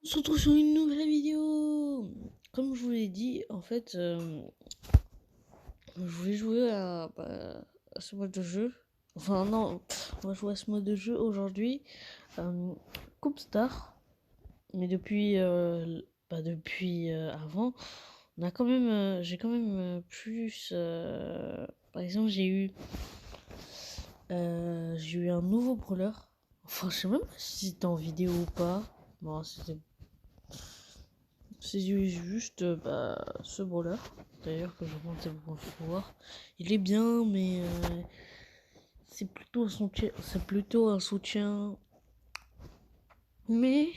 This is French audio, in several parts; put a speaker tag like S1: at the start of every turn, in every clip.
S1: On se retrouve sur une nouvelle vidéo. Comme je vous l'ai dit, en fait, je voulais jouer à ce mode de jeu. Enfin non, on va jouer à ce mode de jeu aujourd'hui. Coupe Star. Mais depuis avant, on a quand même, j'ai quand même plus. Par exemple, j'ai eu un nouveau brawler. Enfin, je sais même pas si c'était en vidéo ou pas. Bon, c'est juste ce brawler. D'ailleurs, que je pensais voir. Il est bien, mais c'est plutôt un soutien. Mais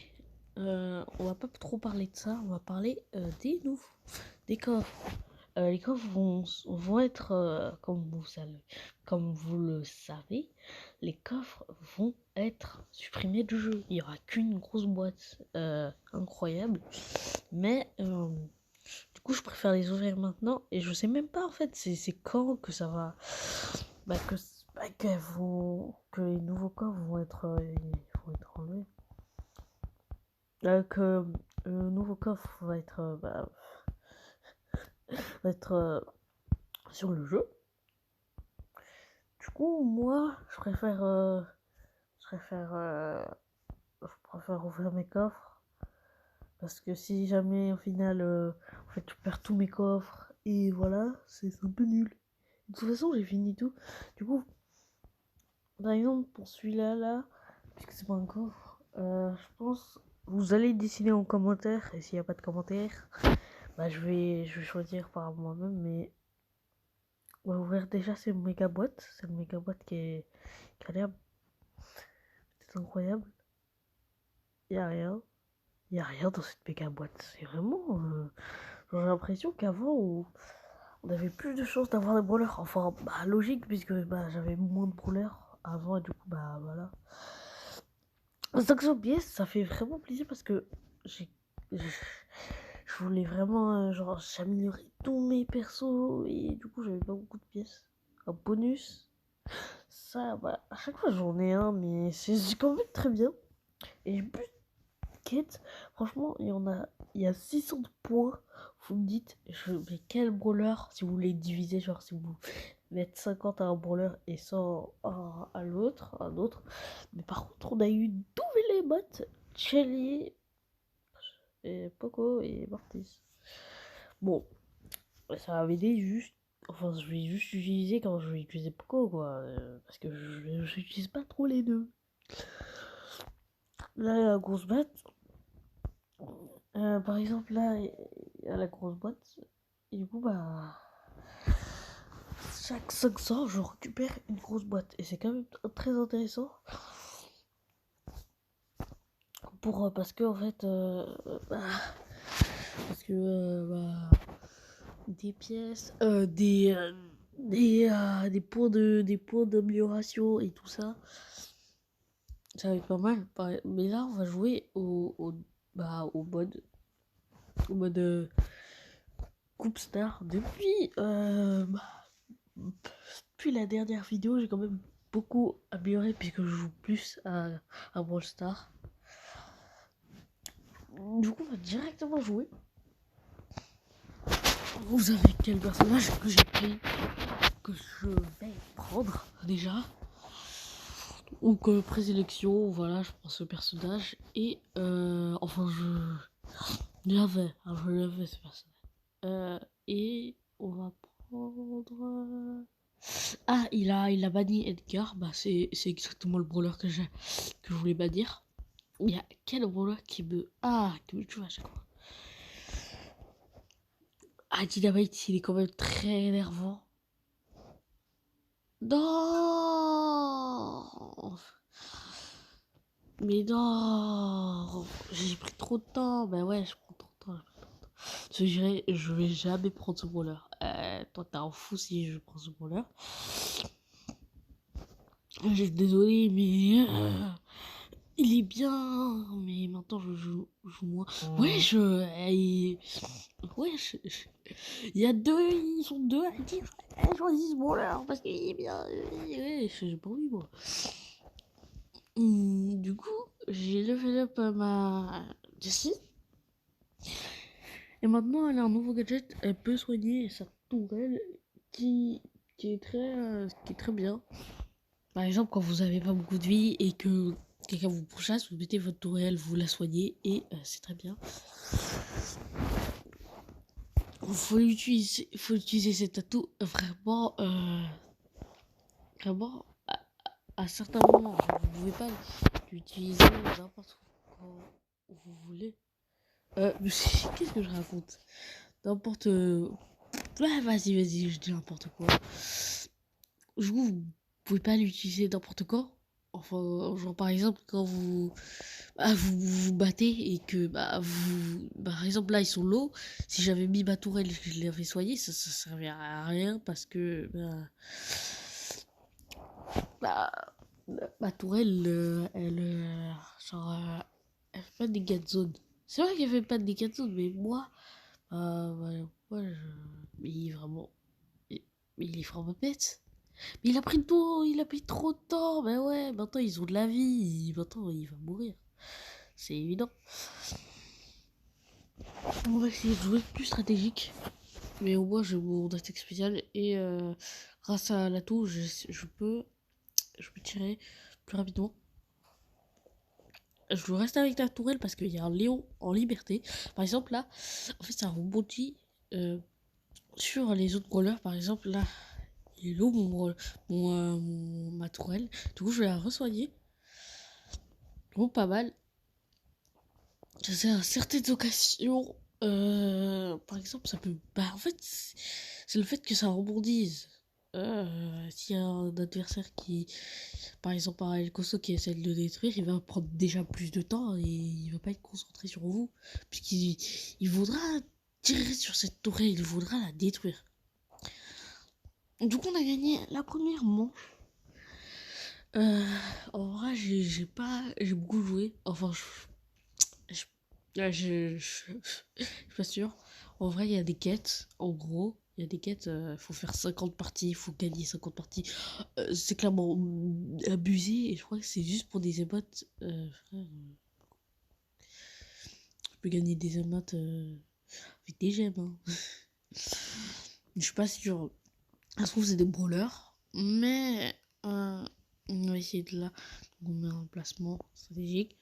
S1: on va pas trop parler de ça. On va parler des coffres. Les coffres vont être, comme vous le savez, les coffres vont être supprimés du jeu. Il n'y aura qu'une grosse boîte incroyable. Mais du coup, je préfère les ouvrir maintenant. Et je sais même pas en fait, c'est quand que ça va. Bah, que les nouveaux coffres vont être enlevés. Que le nouveau coffre va être sur le jeu. Du coup, moi, je préfère ouvrir mes coffres. Parce que si jamais, au final, en fait, je perds tous mes coffres, et voilà, c'est un peu nul. De toute façon, j'ai fini tout. Du coup, par exemple, pour celui-là, puisque c'est pas un coffre, je pense, vous allez décider en commentaire, et s'il n'y a pas de commentaire, bah, je vais choisir par moi-même, mais on va ouvrir déjà cette méga boîte. Cette méga boîte qui a l'air c'est incroyable. Il n'y a rien. Il n'y a rien dans cette méga boîte. C'est vraiment. J'ai l'impression qu'avant, on avait plus de chances d'avoir des brawlers. Enfin, bah, logique, puisque j'avais moins de brawlers avant, et du coup, bah voilà. 500 pièces, ça fait vraiment plaisir parce que j'ai. Je voulais vraiment, genre, j'améliorer tous mes persos, et du coup, j'avais pas beaucoup de pièces. Un bonus, ça, bah, à chaque fois j'en ai un, mais c'est quand même très bien. Et j'ai plus de quêtes. Franchement, il y a 600 points. Vous me dites, mais quel brawler, si vous voulez diviser, genre si vous mettez 50 à un brawler et 100 à l'autre, à un autre. Mais par contre, on a eu 12 les bots, Shelly, et Poco et Mortis. Bon, ça va m'aider juste. Enfin, je vais juste utiliser quand je vais utiliser Poco, quoi. Parce que je n'utilise pas trop les deux. Là, la grosse boîte. Par exemple, là, il y a la grosse boîte. Et du coup, bah. Chaque 500, je récupère une grosse boîte. Et c'est quand même très intéressant. Parce que, en fait. Parce que, des pièces. Des points d'amélioration et tout ça. Ça va être pas mal. Mais là, on va jouer au mode Coupe Star. Depuis la dernière vidéo, j'ai quand même beaucoup amélioré puisque je joue plus à Brawl Star. Du coup, on va directement jouer. Vous savez quel personnage que j'ai pris, que je vais prendre déjà. Ou que présélection, voilà, je prends ce personnage. Et enfin, je l'avais ce personnage. Et on va prendre. Ah, il a banni Edgar. Bah, c'est exactement le brawler que je voulais bannir. Il y a quel brawler qui me tue à chaque fois. Ah, Dynamite, il est quand même très énervant. Non. Mais non. J'ai pris trop de temps. Bah ouais, je prends trop de temps. Je vais jamais prendre ce brawler. Toi, t'es un fou si je prends ce brawler. Je suis désolé, mais il est bien. Mais maintenant, je joue moins. Ouais, il y a deux, ils sont deux à dire choisis ce brawler parce qu'il est bien. Ouais, j'ai pas envie, moi. Du coup, j'ai level up Si. Et maintenant, elle a un nouveau gadget. Elle peut soigner sa tourelle qui, qui est très bien. Par exemple, quand vous avez pas beaucoup de vie et que quelqu'un vous pourchasse, vous mettez votre tourelle, vous la soignez et c'est très bien. Faut utiliser cet atout vraiment, vraiment à certains moments. Vous ne pouvez pas l'utiliser n'importe quand vous voulez. Qu'est-ce que je raconte? N'importe. Ouais, vas-y, je dis n'importe quoi. Vous pouvez pas l'utiliser n'importe quand. Enfin, genre par exemple, quand vous battez et que par exemple là ils sont low. Si j'avais mis ma tourelle et que je l'avais soigné, ça servait à rien parce que bah, ma tourelle, genre, elle fait pas de dégâts de zone. C'est vrai qu'elle fait pas de dégâts de zone, mais moi, moi, mais il est vraiment, mais il est vraiment bête. Mais il a pris trop de temps. Mais ouais, maintenant ils ont de la vie. Maintenant il va mourir. C'est évident. On va essayer de jouer plus stratégique. Mais au moins j'ai mon attaque spéciale. Et grâce à l'atout, je peux tirer plus rapidement. Je reste avec la tourelle parce qu'il y a un lion en liberté. Par exemple là, en fait ça rebondit sur les autres brawlers. Par exemple là, il est low ma tourelle. Du coup je vais la resoigner. Donc pas mal. Ça sert à certaines occasions. Par exemple, ça peut. Bah, en fait, c'est le fait que ça rebondisse. S'il y a un adversaire qui, par exemple, un El Costo qui essaie de le détruire, il va prendre déjà plus de temps et il va pas être concentré sur vous. Puisqu'il voudra tirer sur cette tourelle, il voudra la détruire. Du coup, on a gagné la première manche. En vrai, j'ai beaucoup joué. Enfin, je suis pas sûr. En vrai, il y a des quêtes. En gros, il y a des quêtes. Faut faire 50 parties. Il faut gagner 50 parties. C'est clairement abusé. Et je crois que c'est juste pour des émotes. Frère, je peux gagner des émotes avec des gemmes. Hein. Je suis pas sûr. Ça se trouve, c'est des brawlers. Mais on va essayer de là. Donc, on met un placement stratégique.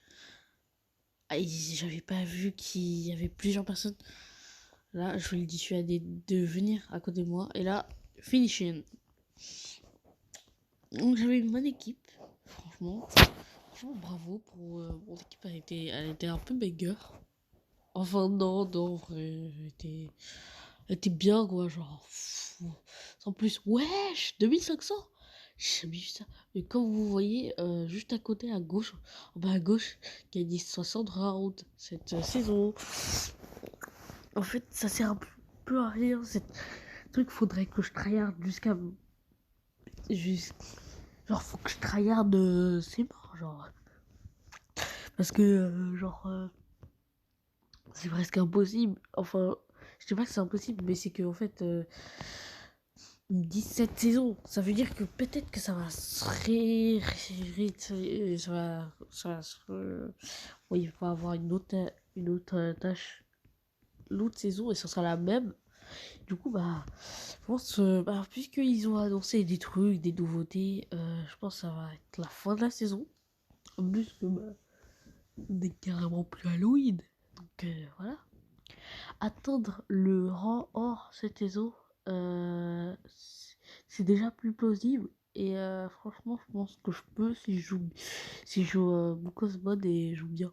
S1: Ah, j'avais pas vu qu'il y avait plusieurs personnes. Là, je vais le dissuader de venir à côté de moi. Et là, finishing. Donc j'avais une bonne équipe, franchement. Franchement, bravo pour mon équipe. Elle était un peu banger. Enfin, non, elle était bien, quoi. Genre, en plus, wesh, 2500. J'ai jamais vu ça. Mais comme vous voyez, juste à côté, à gauche, en bas à gauche, il y a des 60 rounds cette saison. En fait, ça sert un peu à rien. Cette truc, faudrait que je tryhard jusqu'à. Genre, faut que je tryhard. C'est mort, genre. Parce que, c'est presque impossible. Enfin, je sais pas que c'est impossible, mais c'est que, en fait. 17 saisons, ça veut dire que peut-être que ça va se oui, il va avoir une autre tâche l'autre saison et ça sera la même. Du coup, je pense, puisqu'ils ont annoncé des trucs, des nouveautés, je pense que ça va être la fin de la saison. En plus que, on est carrément plus Halloween. Donc, voilà. Attendre le rang or cette saison, c'est déjà plus plausible. Et franchement, je pense que je peux si je joue beaucoup ce mode et je joue bien.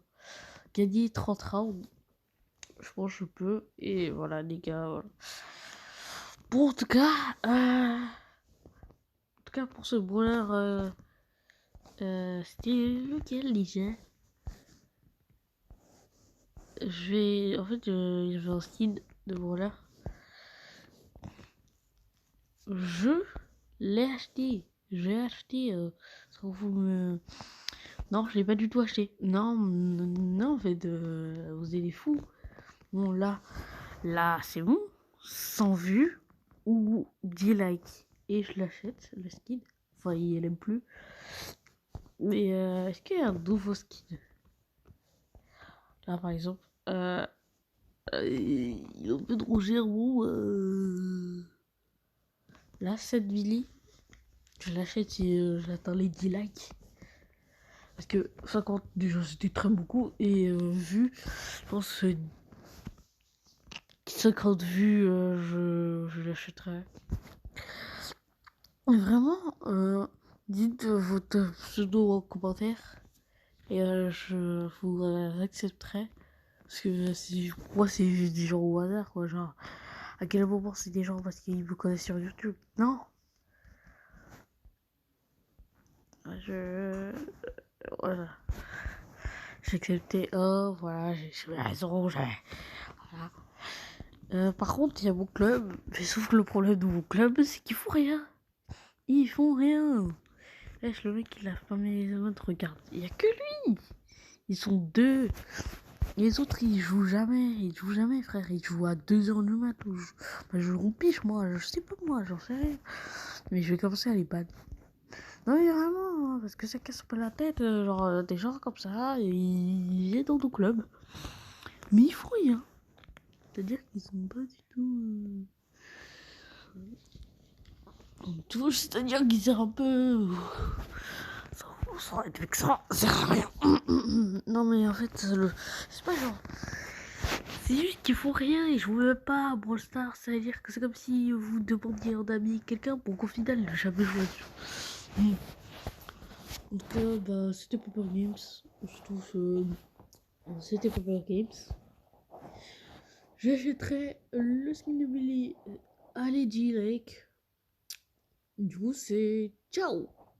S1: Gagner 30 rounds, je pense que je peux. Et voilà, les gars. Voilà. Bon, en tout cas, pour ce brawler, c'était lequel déjà? En fait, il y avait un skin de brawler. Je l'ai acheté. J'ai acheté. Vous me... Non, je l'ai pas du tout acheté. Non, en fait, vous êtes des fous. Bon, là, c'est bon. 100 vues ou 10 likes. Et je l'achète, le skin. Enfin, il aime plus. Mais est-ce qu'il y a un nouveau skin? Là, par exemple, il est un peu trop cher, bon. Là, cette Billy, je l'achète et j'attends les 10 likes. Parce que 50, déjà, c'était très beaucoup. Et vu, je pense, 50 vues, je l'achèterai. Et vraiment, dites votre pseudo en commentaire. Et je vous accepterai. Parce que moi, c'est juste des gens au hasard, quoi. Genre, à quel moment c'est des gens parce qu'ils me connaissent sur YouTube? Non. Je. Voilà. J'ai accepté. Oh, voilà, j'ai raison. Voilà. Par contre, il y a mon club. Mais sauf que le problème de mon club, c'est qu'ils font rien. Ils font rien. Wesh, le mec, il a pas mis les autres, regarde. Il y a que lui. Ils sont deux. Les autres, ils jouent jamais. Ils jouent jamais, frère. Ils jouent à 2h du mat. Bah, je rompiche, moi. Je sais pas, moi. J'en sais rien. Mais je vais commencer à les ban. Non, mais vraiment. Parce que ça casse pas la tête. Genre, des gens comme ça, ils viennent dans ton club. Mais ils font rien. C'est-à-dire qu'ils sont pas du tout. C'est-à-dire qu'ils sont un peu. Ça va être vexant. Ça sert à rien. Non, mais en fait, c'est pas genre. C'est juste qu'il faut rien et je vous veux pas à Brawl Stars. C'est-à-dire que c'est comme si vous demandiez en ami quelqu'un pour qu'au final, il n'a jamais joué dessus. En tout cas, bah, c'était Popper Games. Je trouve. C'était Popper Games. J'achèterai le skin de Billy à Lady Lake. Du coup, c'est ciao!